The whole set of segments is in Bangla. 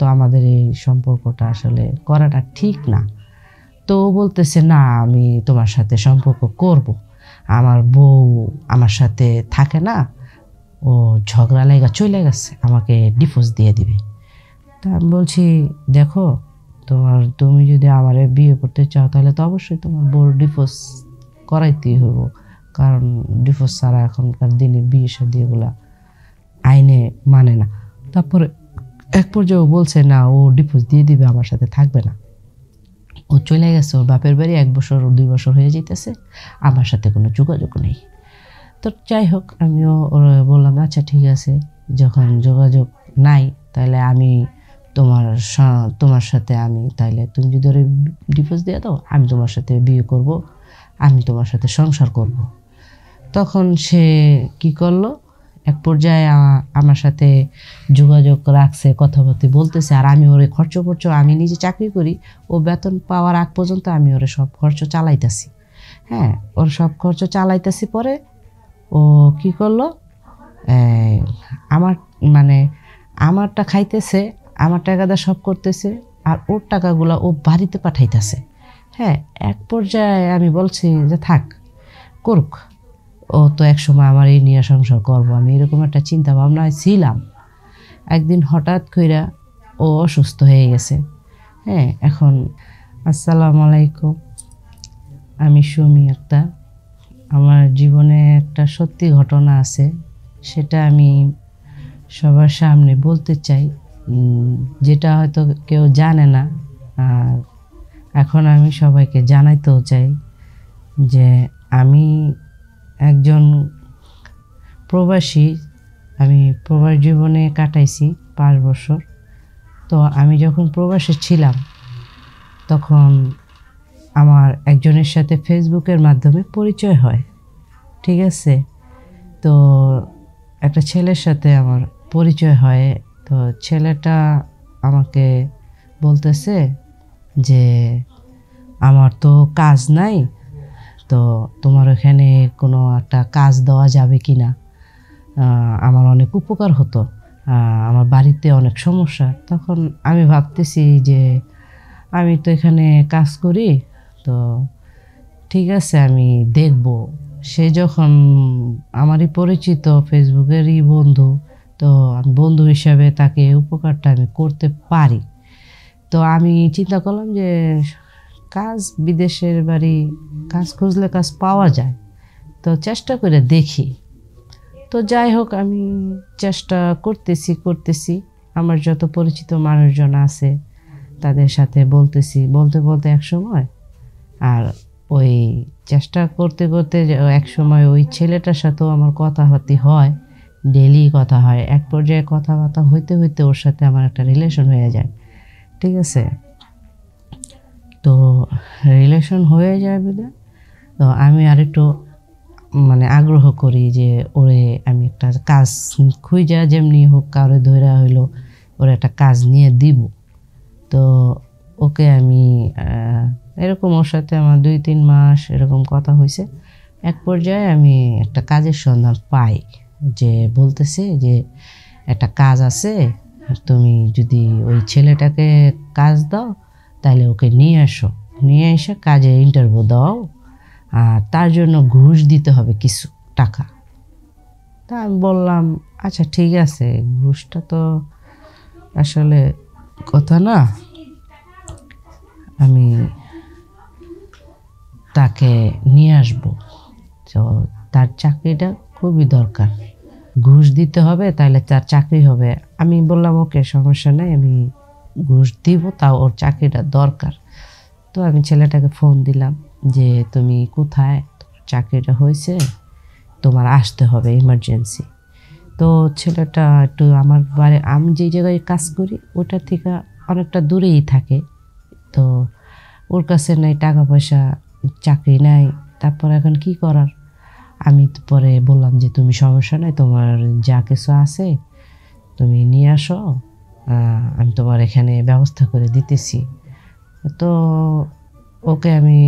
তো আমাদের এই সম্পর্কটা আসলে করাটা ঠিক না। তো ও বলতেছে, না আমি তোমার সাথে সম্পর্ক করব, আমার বউ আমার সাথে থাকে না, ও ঝগড়া লেগা চলে গেছে, আমাকে ডিভোর্স দিয়ে দিবে। তা আমি বলছি, দেখো তুমি যদি আমার বিয়ে করতে চাও তাহলে তো অবশ্যই তোমার বউর ডিভোর্স করাইতেই হইব, কারণ ডিভোর্স ছাড়া এখনকার দিনে বিয়ে শাদী এগুলা আইনে মানে না। তারপরে এক পর্যায়ে ও বলছে না, ও ডিভোর্স দিয়ে দিবে, আমার সাথে থাকবে না, ও চলে গেছে ওর বাপের বাড়ি, 1 বছর 2 বছর হয়ে যেতেছে, আমার সাথে কোনো যোগাযোগ নেই। তো যাই হোক, আমিও বললাম আচ্ছা ঠিক আছে, যখন যোগাযোগ নাই তাহলে আমি তোমার সাথে আমি তাইলে তুমি যদি ওর ডিভোর্স দিয়ে দাও, আমি তোমার সাথে বিয়ে করব, আমি তোমার সাথে সংসার করব। তখন সে কি করলো, এক পর্যায়ে আমার সাথে যোগাযোগ রাখছে, কথাবার্তা বলতেছে, আর আমি ওরে খরচ আমি নিজে চাকরি করি, ও বেতন পাওয়ার আগ পর্যন্ত আমি ওরে সব খরচ চালাইতেছি। হ্যাঁ, ওর সব খরচ চালাইতেছি। পরে ও কি করলো, আমার মানে আমারটা খাইতেছে, আমার টাকাটা সব করতেছে, আর ওর টাকাগুলো ও বাড়িতে পাঠাইতেছে। হ্যাঁ, এক পর্যায়ে আমি বলছি যে থাক, করুক, ও তো একসময় আমার এই নিয়ে সংসার করবো, আমি এরকম একটা চিন্তা ভাবনায় ছিলাম। একদিন হঠাৎ কইরা ও অসুস্থ হয়ে গেছে। হ্যাঁ, এখন আসসালামু আলাইকুম, আমি সুমি আক্তার। আমার জীবনে একটা সত্যি ঘটনা আছে, সেটা আমি সবার সামনে বলতে চাই, যেটা হয়তো কেউ জানে না। আর এখন আমি সবাইকে জানাইতেও চাই যে আমি একজন প্রবাসী। আমি প্রবাস জীবনে কাটাইছি 5 বছর। তো আমি যখন প্রবাসে ছিলাম তখন আমার একজনের সাথে ফেসবুকের মাধ্যমে পরিচয় হয়, ঠিক আছে। তো একটা ছেলের সাথে আমার পরিচয় হয়। তো ছেলেটা আমাকে বলতেছে যে আমার তো কাজ নাই, তো তোমার ওখানে কোনো একটা কাজ দেওয়া যাবে কি না, আমার অনেক উপকার হতো, আমার বাড়িতে অনেক সমস্যা। তখন আমি ভাবতেছি যে আমি তো এখানে কাজ করি, তো ঠিক আছে আমি দেখব। সে যখন আমারই পরিচিত, ফেসবুকেরই বন্ধু, তো আমি বন্ধু হিসাবে তাকে উপকারটা আমি করতে পারি। তো আমি চিন্তা করলাম যে কাজ, বিদেশের বাড়ি, কাজ খুঁজলে কাজ পাওয়া যায়, তো চেষ্টা করে দেখি। তো যাই হোক, আমি চেষ্টা করতেছি আমার যত পরিচিত মানুষজন আছে তাদের সাথে বলতে বলতে এক সময়, আর ওই চেষ্টা করতে করতে এক সময় ওই ছেলেটার সাথেও আমার কথাবার্তা হয়, ডেলি কথা হয়। এক পর্যায়ে কথাবার্তা হইতে হইতে ওর সাথে আমার একটা রিলেশন হয়ে যায়, ঠিক আছে। তো রিলেশন হয়ে যায় বলে তো আমি আরেকটু আগ্রহ করি যে ওরে আমি একটা কাজ খুঁজা যেমনি হোক কাউরে ধরে হইলো ওর একটা কাজ নিয়ে দিব। তো ওকে আমি এরকম ওর সাথে আমার 2-3 মাস এরকম কথা হয়েছে। এক পর্যায়ে আমি একটা কাজের সন্ধান পাই, যে বলতেছে যে একটা কাজ আছে, তুমি যদি ওই ছেলেটাকে কাজ দাও তাহলে ওকে নিয়ে এসে কাজে ইন্টারভিউ দাও, আর তার জন্য ঘুষ দিতে হবে কিছু টাকা। তা আমি বললাম আচ্ছা ঠিক আছে, ঘুষটা তো আসলে কথা না, আমি তাকে নিয়ে আসবো, তো তার চাকরিটা খুবই দরকার, ঘুষ দিতে হবে তাহলে তার চাকরি হবে। আমি বললাম ওকে, সমস্যা নেই, আমি ঘুষ দিব, তাও ওর চাকরিটা দরকার। তো আমি ছেলেটাকে ফোন দিলাম যে তুমি কোথায়, চাকরিটা হয়েছে, তোমার আসতে হবে ইমার্জেন্সি। তো ছেলেটা একটু আমার বাড়ি, আমি যেই জায়গায় কাজ করি ওটা থেকে অনেকটা দূরেই থাকে, তো ওর কাছে নাই টাকা পয়সা, চাকরি নাই। তারপর এখন কি করার, আমি পরে বললাম যে তুমি সমস্যা নাই, তোমার যা কিছু আছে তুমি নিয়ে আসো, আমি তোমার এখানে ব্যবস্থা করে দিতেছি। তো ওকে আমি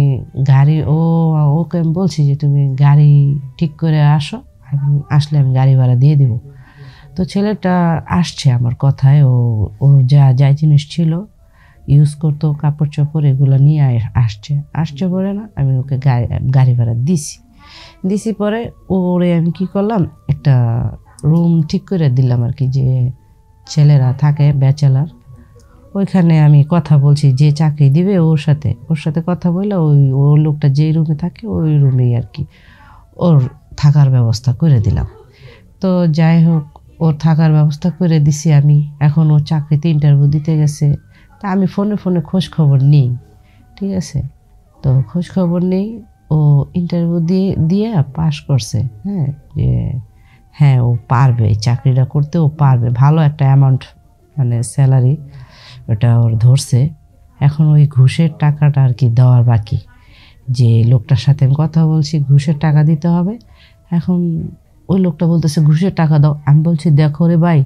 ওকে আমি বলছি যে তুমি গাড়ি ঠিক করে আসো, আসলে আমি গাড়ি ভাড়া দিয়ে দিব। তো ছেলেটা আসছে আমার কথায়, ওর যা যা জিনিস ছিল ইউজ করতো, কাপড় চোপড় এগুলো নিয়ে আসছে পরে না, আমি ওকে গাড়ি ভাড়া দিছি পরে ওরে আমি কি করলাম, একটা রুম ঠিক করে দিলাম আর কি, যে ছেলেরা থাকে ব্যাচেলার, ওইখানে আমি কথা বলছি, যে চাকরি দিবে ওর সাথে কথা বললে ওই লোকটা যেই রুমে থাকে ওই রুমেই আর কি ওর থাকার ব্যবস্থা করে দিলাম। তো যাই হোক, ওর থাকার ব্যবস্থা করে দিছি আমি। এখন ও চাকরিতে ইন্টারভিউ দিতে গেছে, তা আমি ফোনে খোঁজ খবর নিই, ঠিক আছে। তো খোঁজ খবর নেই, ও ইন্টারভিউ দিয়ে পাশ করছে, হ্যাঁ, যে হ্যাঁ ও পারবে চাকরিটা করতে, ও পারবে, ভালো একটা অ্যামাউন্ট মানে স্যালারি ওটা ওর ধরছে। এখন ওই ঘুষের টাকাটা আর কি দেওয়ার বাকি, যে লোকটার সাথে আমি কথা বলছি ঘুষের টাকা দিতে হবে। এখন ওই লোকটা বলতেছে ঘুষের টাকা দাও। আমি বলছি দেখো রে ভাই,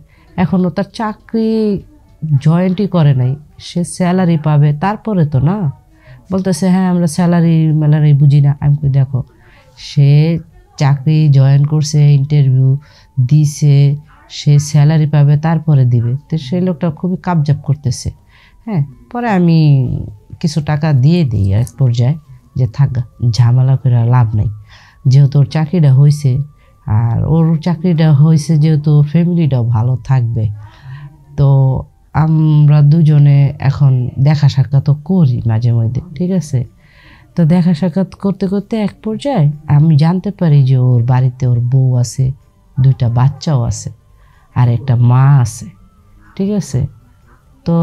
এখনও তার চাকরি জয়েন্টই করে নাই, সে স্যালারি পাবে তারপরে তো না। বলতেছে হ্যাঁ আমরা স্যালারি বুঝি না। আমি দেখো, সে চাকরি জয়েন করছে, ইন্টারভিউ দিছে, সে স্যালারি পাবে তারপরে দিবে, তো সেই লোকটা খুবই কাবজাব করতেছে। হ্যাঁ, পরে আমি কিছু টাকা দিয়ে দিই এক পর্যায়ে, যে থাক ঝামেলা করে লাভ নাই, যেহেতু ওর চাকরিটা হয়েছে, আর ওর চাকরিটা হয়েছে যেহেতু ফ্যামিলিটাও ভালো থাকবে। তো আমরা দুজনে এখন দেখা সাক্ষাৎ করি মাঝে মধ্যে, ঠিক আছে। তো দেখা সাক্ষাৎ করতে করতে এক পর্যায়ে আমি জানতে পারি যে ওর বাড়িতে ওর বউ আছে, 2টা বাচ্চাও আছে, আর একটা মা আছে, ঠিক আছে। তো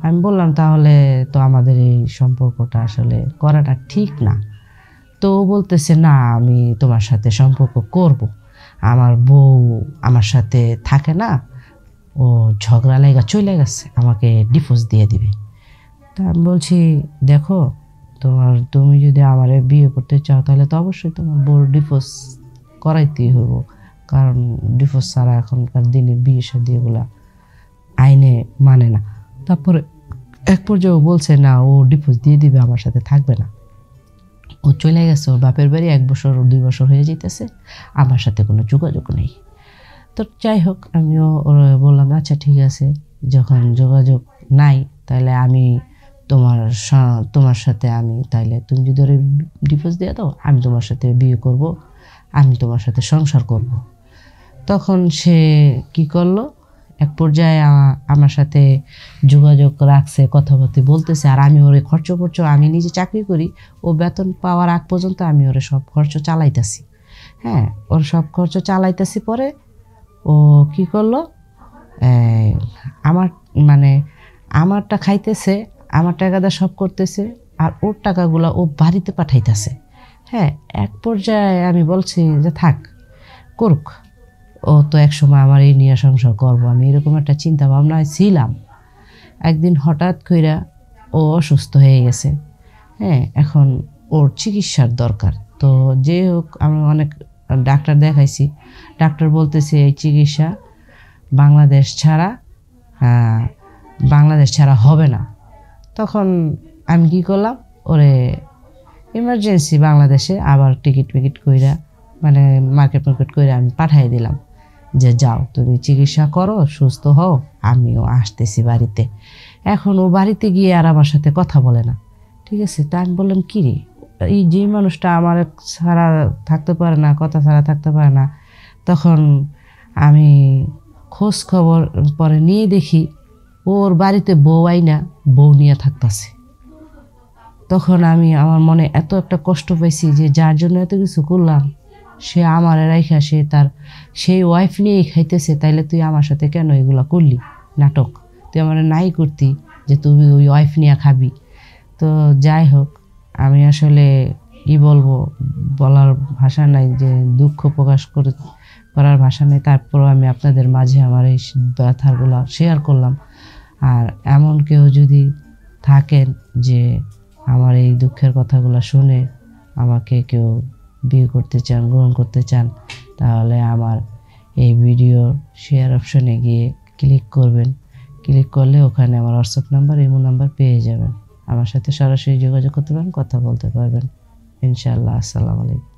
আমি বললাম তাহলে তো আমাদের এই সম্পর্কটা আসলে করাটা ঠিক না। তো ও বলতেছে না, আমি তোমার সাথে সম্পর্ক করব, আমার বউ আমার সাথে থাকে না, ও ঝগড়া লেগা চলে গেছে, আমাকে ডিভোর্স দিয়ে দিবে। তা আমি বলছি দেখো, তুমি যদি আমারে বিয়ে করতে চাও তাহলে তো অবশ্যই তোমার বউর ডিভোর্স করাইতেই হইব, কারণ ডিভোর্স ছাড়া এখনকার দিনে বিয়ে শাদী এগুলা আইনে মানে না। তারপরে এক পর্যায়ে ও বলছে না, ও ডিভোর্স দিয়ে দিবে, আমার সাথে থাকবে না, ও চলে গেছে ওর বাপের বাড়ি, 1 বছর 2 বছর হয়ে যেতেছে, আমার সাথে কোনো যোগাযোগ নেই। তো যাই হোক, আমিও বললাম আচ্ছা ঠিক আছে, যখন যোগাযোগ নাই তাহলে আমি তোমার সাথে আমি, তাইলে তুমি যদি ওর ডিভোর্স দিয়ে দাও, আমি তোমার সাথে বিয়ে করব, আমি তোমার সাথে সংসার করব। তখন সে কি করলো, এক পর্যায়ে আমার সাথে যোগাযোগ রাখছে, কথাবার্তা বলতেছে, আর আমি ওরে খরচ আমি নিজে চাকরি করি, ও বেতন পাওয়ার আগ পর্যন্ত আমি ওরে সব খরচ চালাইতেছি, হ্যাঁ ওর সব খরচ চালাইতেছি। পরে ও কি করলো, আমারটা খাইতেছে, আমার টাকাটা সব করতেছে, আর ওর টাকাগুলো ও বাড়িতে পাঠাইতেছে। হ্যাঁ, এক পর্যায়ে আমি বলছি যে থাক করুক, ও তো একসময় আমার এই নিয়ে সংসার করবো, আমি এরকম একটা চিন্তা ভাবনায় ছিলাম। একদিন হঠাৎ কইরা ও অসুস্থ হয়ে গেছে, হ্যাঁ এখন ওর চিকিৎসার দরকার। তো যে হোক, আমি অনেক ডাক্তার দেখাইছি, ডাক্তার বলতেছে এই চিকিৎসা বাংলাদেশ ছাড়া হবে না। তখন আমি কি করলাম, ওরে ইমার্জেন্সি বাংলাদেশে আবার টিকিট কইরা, মানে মার্কেট কইরা আমি পাঠিয়ে দিলাম, যে যাও তুমি চিকিৎসা করো, সুস্থ হও, আমিও আসতেছি বাড়িতে। এখন ও বাড়িতে গিয়ে আর আমার সাথে কথা বলে না, ঠিক আছে। তা আমি বললাম কী রে, এই যে মানুষটা আমার ছাড়া থাকতে পারে না, কথা ছাড়া থাকতে পারে না। তখন আমি খোঁজ খবর পরে নিয়ে দেখি ওর বাড়িতে বউ আইনা বউ নিয়ে থাকতেছে। তখন আমার মনে এত একটা কষ্ট পাইছি, যে যার জন্য এত কিছু করলাম, সে আমার রাইখা সেই ওয়াইফ নিয়েই খাইতেছে, তাইলে তুই আমার সাথে কেন এগুলো করলি নাটক, তুই আমার নাই করতি যে তুই ওই ওয়াইফ নিয়ে খাবি। তো যাই হোক, আমি আসলে কি বলবো, বলার ভাষা নাই, যে দুঃখ প্রকাশ করার ভাষা নেই। তারপরও আমি আপনাদের মাঝে আমার এই ব্যথাগুলো শেয়ার করলাম। আর এমন কেউ যদি থাকেন যে আমার এই দুঃখের কথাগুলো শুনে আমাকে কেউ বিয়ে করতে চান, গ্রহণ করতে চান, তাহলে আমার এই ভিডিও শেয়ার অপশনে গিয়ে ক্লিক করবেন। ক্লিক করলে ওখানে আমার হোয়াটসঅ্যাপ নাম্বার, ইমো নাম্বার পেয়ে যাবেন। আমার সাথে সরাসরি যোগাযোগ করতে পারেন, কথা বলতে পারবেন ইনশাআল্লাহ। আসসালামু আলাইকুম।